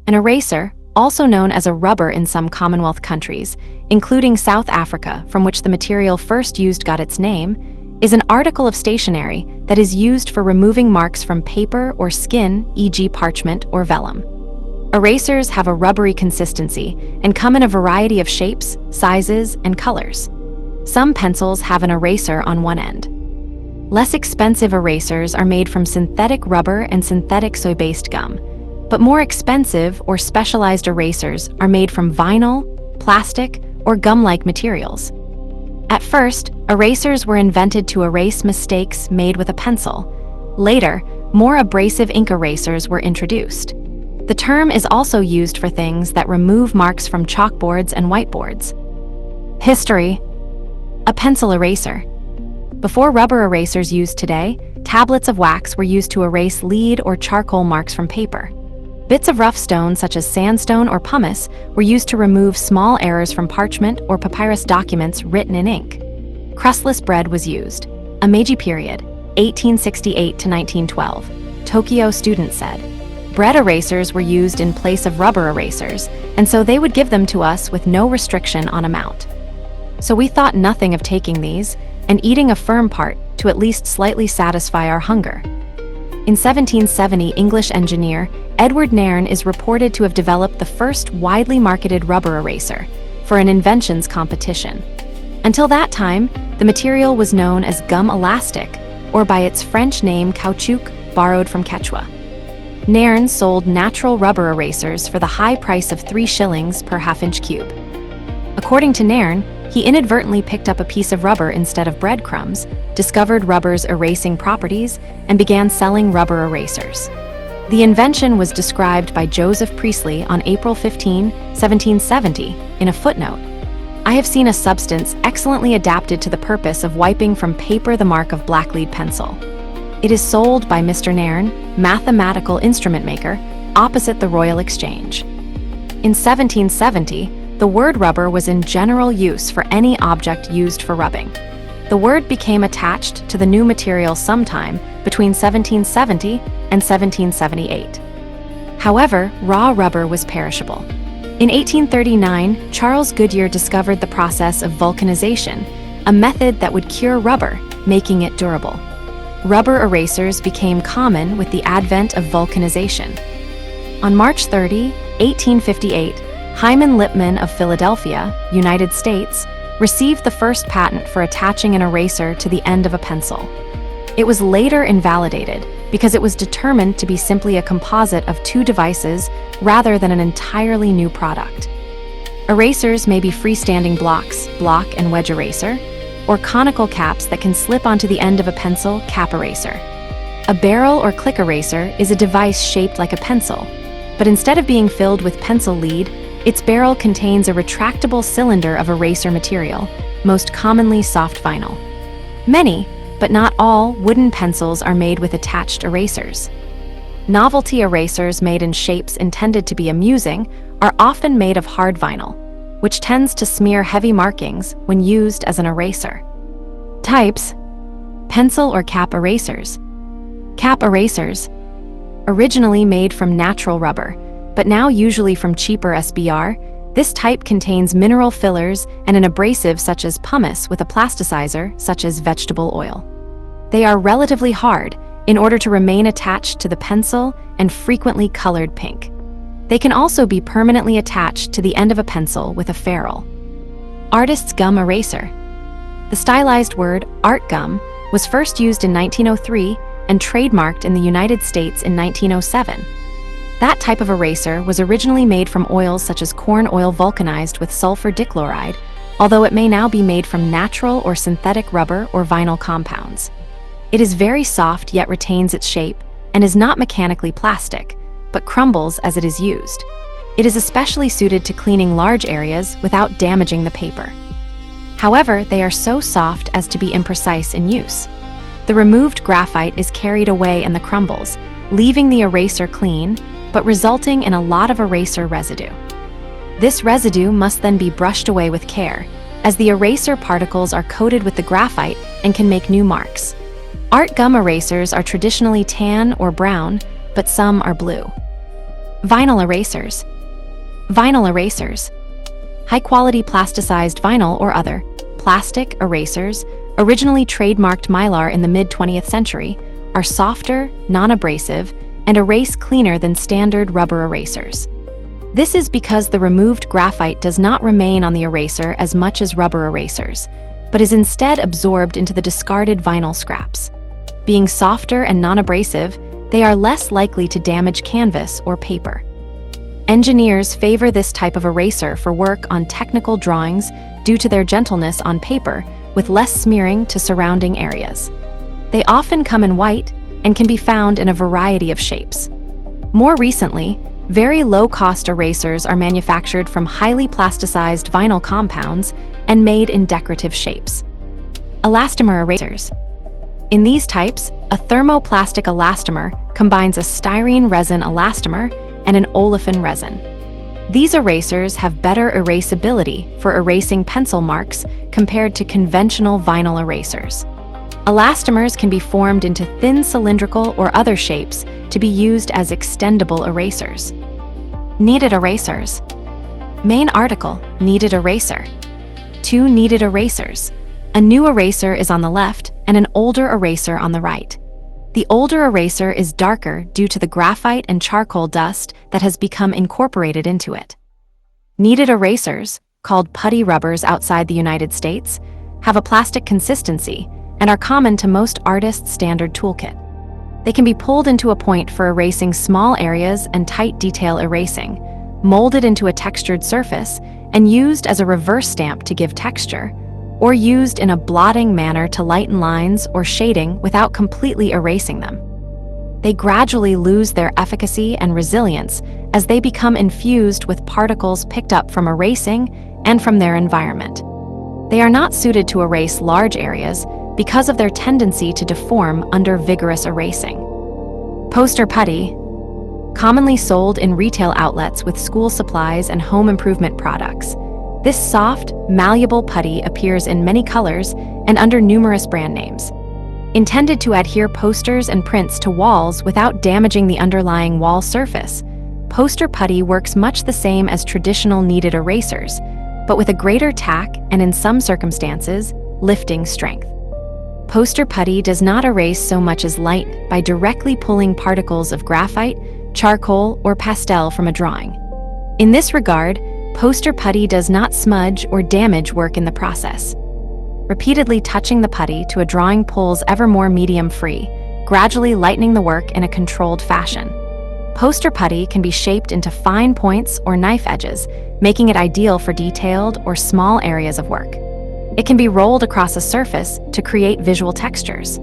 An eraser, also known as a rubber in some Commonwealth countries, including South Africa, from which the material first used got its name, is an article of stationery that is used for removing marks from paper or skin, e.g. parchment or vellum. Erasers have a rubbery consistency and come in a variety of shapes, sizes, and colors. Some pencils have an eraser on one end. Less expensive erasers are made from synthetic rubber and synthetic soy-based gum, but more expensive or specialized erasers are made from vinyl, plastic, or gum-like materials. At first, erasers were invented to erase mistakes made with a pencil. Later, more abrasive ink erasers were introduced. The term is also used for things that remove marks from chalkboards and whiteboards. History. A pencil eraser. Before rubber erasers used today, tablets of wax were used to erase lead or charcoal marks from paper. Bits of rough stone such as sandstone or pumice were used to remove small errors from parchment or papyrus documents written in ink. Crustless bread was used. A Meiji period, 1868 to 1912. Tokyo student said. Bread erasers were used in place of rubber erasers, and so they would give them to us with no restriction on amount. So we thought nothing of taking these and eating a firm part to at least slightly satisfy our hunger. In 1770, English engineer Edward Nairn is reported to have developed the first widely marketed rubber eraser for an inventions competition. Until that time, the material was known as gum elastic, or by its French name caoutchouc, borrowed from Quechua. Nairn sold natural rubber erasers for the high price of 3 shillings per half-inch cube. According to Nairn, he inadvertently picked up a piece of rubber instead of breadcrumbs, discovered rubber's erasing properties, and began selling rubber erasers. The invention was described by Joseph Priestley on April 15, 1770, in a footnote. I have seen a substance excellently adapted to the purpose of wiping from paper the mark of blacklead pencil. It is sold by Mr. Nairn, mathematical instrument maker, opposite the Royal Exchange. In 1770, the word rubber was in general use for any object used for rubbing. The word became attached to the new material sometime between 1770 and 1778. However, raw rubber was perishable. In 1839, Charles Goodyear discovered the process of vulcanization, a method that would cure rubber, making it durable. Rubber erasers became common with the advent of vulcanization. On March 30, 1858, Hyman Lipman of Philadelphia, United States, received the first patent for attaching an eraser to the end of a pencil. It was later invalidated because it was determined to be simply a composite of 2 devices rather than an entirely new product. Erasers may be freestanding blocks, block and wedge eraser, or conical caps that can slip onto the end of a pencil, cap eraser. A barrel or click eraser is a device shaped like a pencil, but instead of being filled with pencil lead, its barrel contains a retractable cylinder of eraser material, most commonly soft vinyl. Many, but not all, wooden pencils are made with attached erasers. Novelty erasers made in shapes intended to be amusing are often made of hard vinyl, which tends to smear heavy markings when used as an eraser. Types: pencil or cap erasers. Cap erasers, originally made from natural rubber, but now usually from cheaper SBR, this type contains mineral fillers and an abrasive such as pumice with a plasticizer such as vegetable oil. They are relatively hard in order to remain attached to the pencil and frequently colored pink. They can also be permanently attached to the end of a pencil with a ferrule. Artist's gum eraser. The stylized word art gum was first used in 1903 and trademarked in the United States in 1907. That type of eraser was originally made from oils such as corn oil vulcanized with sulfur dichloride, although it may now be made from natural or synthetic rubber or vinyl compounds. It is very soft yet retains its shape and is not mechanically plastic, but crumbles as it is used. It is especially suited to cleaning large areas without damaging the paper. However, they are so soft as to be imprecise in use. The removed graphite is carried away in the crumbles, leaving the eraser clean, but resulting in a lot of eraser residue. This residue must then be brushed away with care, as the eraser particles are coated with the graphite and can make new marks. Art gum erasers are traditionally tan or brown, but some are blue. Vinyl erasers. Vinyl erasers. High-quality plasticized vinyl or other plastic erasers, originally trademarked Mylar in the mid-20th century, are softer, non-abrasive, and erase cleaner than standard rubber erasers. This is because the removed graphite does not remain on the eraser as much as rubber erasers, but is instead absorbed into the discarded vinyl scraps. Being softer and non-abrasive, they are less likely to damage canvas or paper. Engineers favor this type of eraser for work on technical drawings due to their gentleness on paper, with less smearing to surrounding areas. They often come in white and can be found in a variety of shapes. More recently, very low-cost erasers are manufactured from highly plasticized vinyl compounds and made in decorative shapes. Elastomer erasers. In these types, a thermoplastic elastomer combines a styrene resin elastomer and an olefin resin. These erasers have better erasability for erasing pencil marks compared to conventional vinyl erasers. Elastomers can be formed into thin cylindrical or other shapes to be used as extendable erasers. Kneaded erasers. Main article, kneaded eraser. Two kneaded erasers. A new eraser is on the left and an older eraser on the right. The older eraser is darker due to the graphite and charcoal dust that has become incorporated into it. Kneaded erasers, called putty rubbers outside the United States, have a plastic consistency and are common to most artists' standard toolkit. They can be pulled into a point for erasing small areas and tight detail erasing, molded into a textured surface, and used as a reverse stamp to give texture, or used in a blotting manner to lighten lines or shading without completely erasing them. They gradually lose their efficacy and resilience as they become infused with particles picked up from erasing and from their environment. They are not suited to erase large areas because of their tendency to deform under vigorous erasing. Poster putty, commonly sold in retail outlets with school supplies and home improvement products. This soft, malleable putty appears in many colors and under numerous brand names. Intended to adhere posters and prints to walls without damaging the underlying wall surface, poster putty works much the same as traditional kneaded erasers, but with a greater tack and, in some circumstances, lifting strength. Poster putty does not erase so much as light by directly pulling particles of graphite, charcoal, or pastel from a drawing. In this regard, poster putty does not smudge or damage work in the process. Repeatedly touching the putty to a drawing pulls ever more medium free, gradually lightening the work in a controlled fashion. Poster putty can be shaped into fine points or knife edges, making it ideal for detailed or small areas of work. It can be rolled across a surface to create visual textures.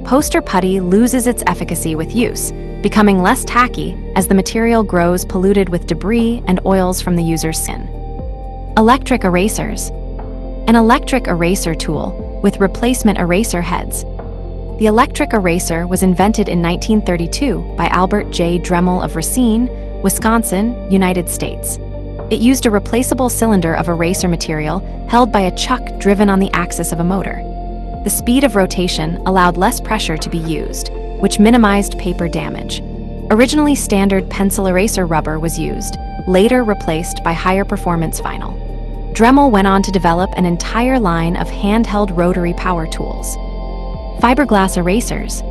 Poster putty loses its efficacy with use, becoming less tacky as the material grows polluted with debris and oils from the user's skin. Electric erasers. An electric eraser tool with replacement eraser heads. The electric eraser was invented in 1932 by Albert J. Dremel of Racine, Wisconsin, United States. It used a replaceable cylinder of eraser material held by a chuck driven on the axis of a motor. The speed of rotation allowed less pressure to be used, which minimized paper damage. Originally standard pencil eraser rubber was used, later replaced by higher performance vinyl. Dremel went on to develop an entire line of handheld rotary power tools. Fiberglass erasers.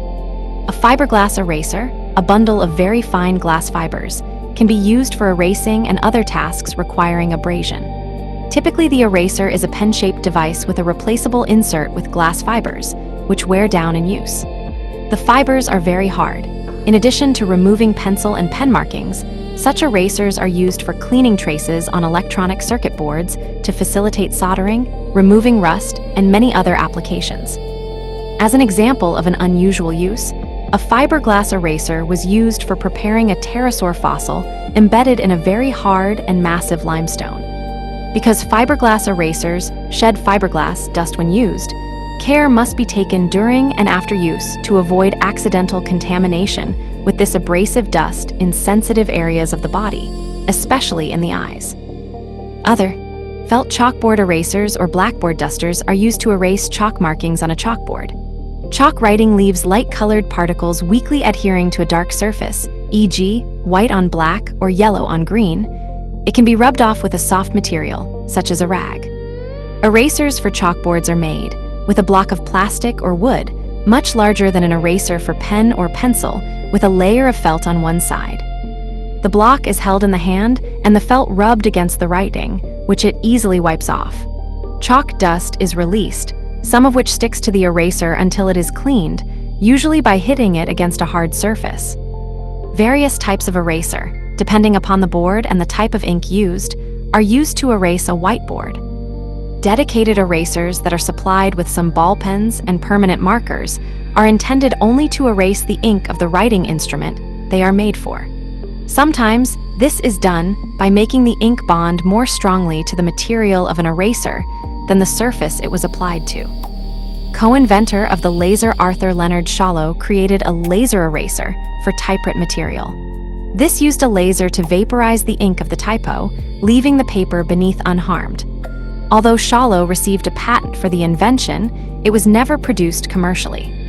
A fiberglass eraser, a bundle of very fine glass fibers, can be used for erasing and other tasks requiring abrasion. Typically, the eraser is a pen-shaped device with a replaceable insert with glass fibers, which wear down in use. The fibers are very hard. In addition to removing pencil and pen markings, such erasers are used for cleaning traces on electronic circuit boards to facilitate soldering, removing rust, and many other applications. As an example of an unusual use, a fiberglass eraser was used for preparing a pterosaur fossil embedded in a very hard and massive limestone. Because fiberglass erasers shed fiberglass dust when used, care must be taken during and after use to avoid accidental contamination with this abrasive dust in sensitive areas of the body, especially in the eyes. Other felt chalkboard erasers or blackboard dusters are used to erase chalk markings on a chalkboard. Chalk writing leaves light-colored particles weakly adhering to a dark surface, e.g., white on black or yellow on green, it can be rubbed off with a soft material, such as a rag. Erasers for chalkboards are made with a block of plastic or wood, much larger than an eraser for pen or pencil, with a layer of felt on one side. The block is held in the hand and the felt rubbed against the writing, which it easily wipes off. Chalk dust is released, some of which sticks to the eraser until it is cleaned, usually by hitting it against a hard surface. Various types of eraser, depending upon the board and the type of ink used, are used to erase a whiteboard. Dedicated erasers that are supplied with some ball pens and permanent markers are intended only to erase the ink of the writing instrument they are made for. Sometimes, this is done by making the ink bond more strongly to the material of an eraser than the surface it was applied to. Co-inventor of the laser Arthur Leonard Shallow created a laser eraser for typewritten material. This used a laser to vaporize the ink of the typo, leaving the paper beneath unharmed. Although Shallow received a patent for the invention, it was never produced commercially.